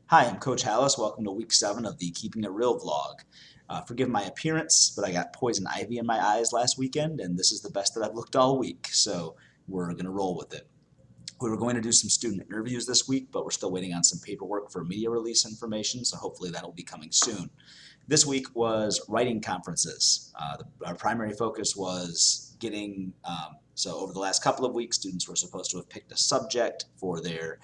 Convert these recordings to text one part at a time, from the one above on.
Hi, I'm Coach Hallis. Welcome to week 7 of the Keeping It Real vlog. Forgive my appearance, but I got poison ivy in my eyes last weekend, and this is the best that I've looked all week, so we're going to roll with it. We were going to do some student interviews this week, but we're still waiting on some paperwork for media release information, so hopefully that'll be coming soon. This week was writing conferences. Our primary focus was so over the last couple of weeks, students were supposed to have picked a subject for their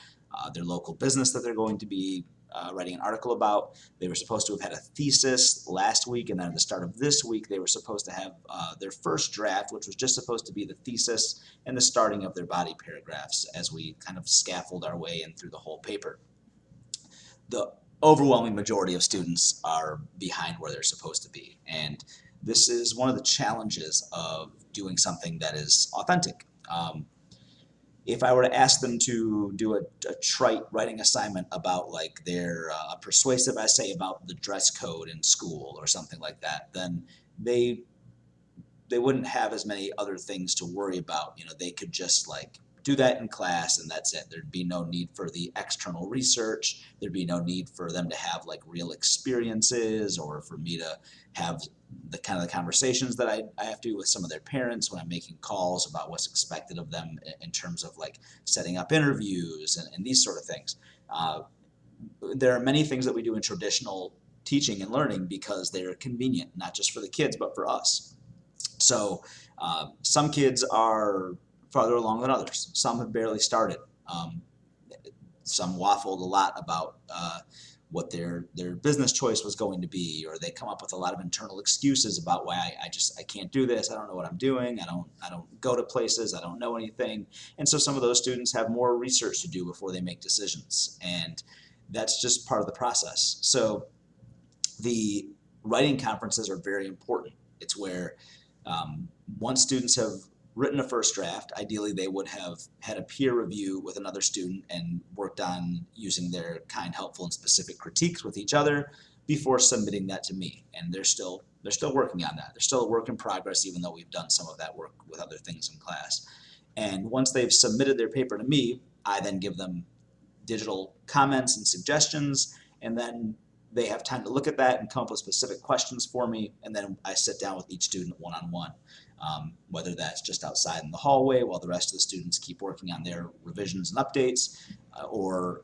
local business that they're going to be writing an article about. They were supposed to have had a thesis last week, and then at the start of this week, they were supposed to have their first draft, which was just supposed to be the thesis and the starting of their body paragraphs as we kind of scaffold our way in through the whole paper. The overwhelming majority of students are behind where they're supposed to be, and this is one of the challenges of doing something that is authentic. If I were to ask them to do a trite writing assignment about like their persuasive essay about the dress code in school or something like that, then they they wouldn't have as many other things to worry about. They could just like do that in class and that's it. There'd be no need for the external research. There'd be no need for them to have like real experiences or for me to have the kind of the conversations that I have to with some of their parents when I'm making calls about what's expected of them in terms of like setting up interviews and these sort of things. Uh, there are many things that we do in traditional teaching and learning because they're convenient, not just for the kids, but for us. So some kids are farther along than others. Some have barely started. Um, some waffled a lot about what their business choice was going to be, or they come up with a lot of internal excuses about why I can't do this. I don't know what I'm doing. I don't go to places. I don't know anything. And so some of those students have more research to do before they make decisions, and that's just part of the process. So the writing conferences are very important. It's where once students have written a first draft, ideally they would have had a peer review with another student and worked on using their kind, helpful, and specific critiques with each other before submitting that to me. And they're still working on that. They're still a work in progress, even though we've done some of that work with other things in class. And once they've submitted their paper to me, I then give them digital comments and suggestions, and then they have time to look at that and come up with specific questions for me, and then I sit down with each student one-on-one, whether that's just outside in the hallway while the rest of the students keep working on their revisions and updates, or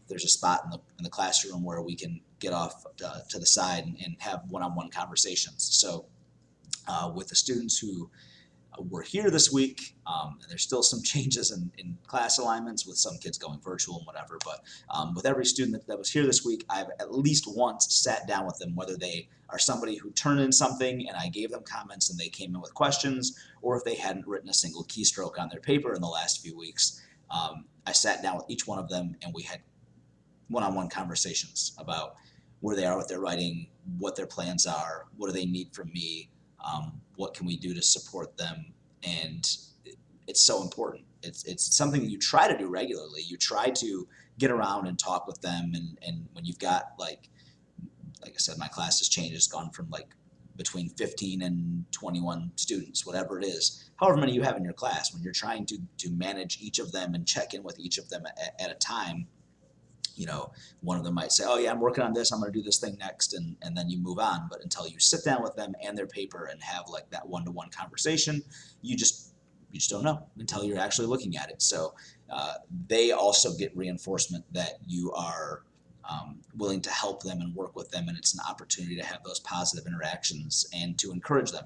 there's a spot in the classroom where we can get off to the side and have one-on-one conversations. So with the students who were here this week, and there's still some changes in class alignments with some kids going virtual and whatever, but with every student that was here this week, I've at least once sat down with them, whether they are somebody who turned in something and I gave them comments and they came in with questions, or if they hadn't written a single keystroke on their paper in the last few weeks. I sat down with each one of them and we had one-on-one conversations about where they are with their writing, what their plans are, what do they need from me, what can we do to support them, and it's so important. It's something that you try to do regularly. You try to get around and talk with them, and when you've got like I said, my class has changed. It's gone from like between 15 and 21 students, whatever it is, however many you have in your class. When you're trying to manage each of them and check in with each of them at a time, one of them might say, oh yeah, I'm working on this, I'm going to do this thing next, and then you move on. But until you sit down with them and their paper and have like that one-to-one conversation, you just don't know until you're actually looking at it. So they also get reinforcement that you are willing to help them and work with them, and it's an opportunity to have those positive interactions and to encourage them.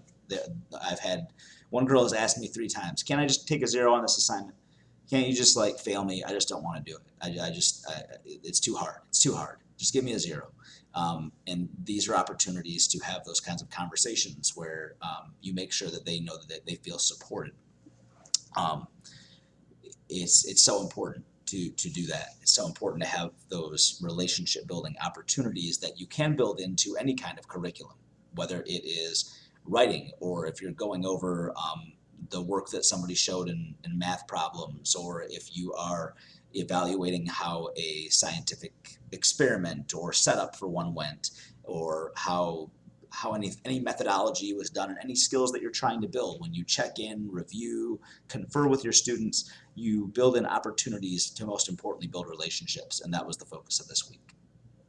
I've had one girl has asked me 3 times, can I just take a 0 on this assignment? Can't you just like fail me? I just don't want to do it. It's too hard. It's too hard. Just give me a 0. And these are opportunities to have those kinds of conversations where you make sure that they know that they feel supported. Um, it's so important to do that. It's so important to have those relationship building opportunities that you can build into any kind of curriculum, whether it is writing or if you're going over the work that somebody showed in math problems, or if you are evaluating how a scientific experiment or setup for one went, or how any methodology was done, and any skills that you're trying to build. When you check in, review, confer with your students, you build in opportunities to most importantly build relationships, and that was the focus of this week.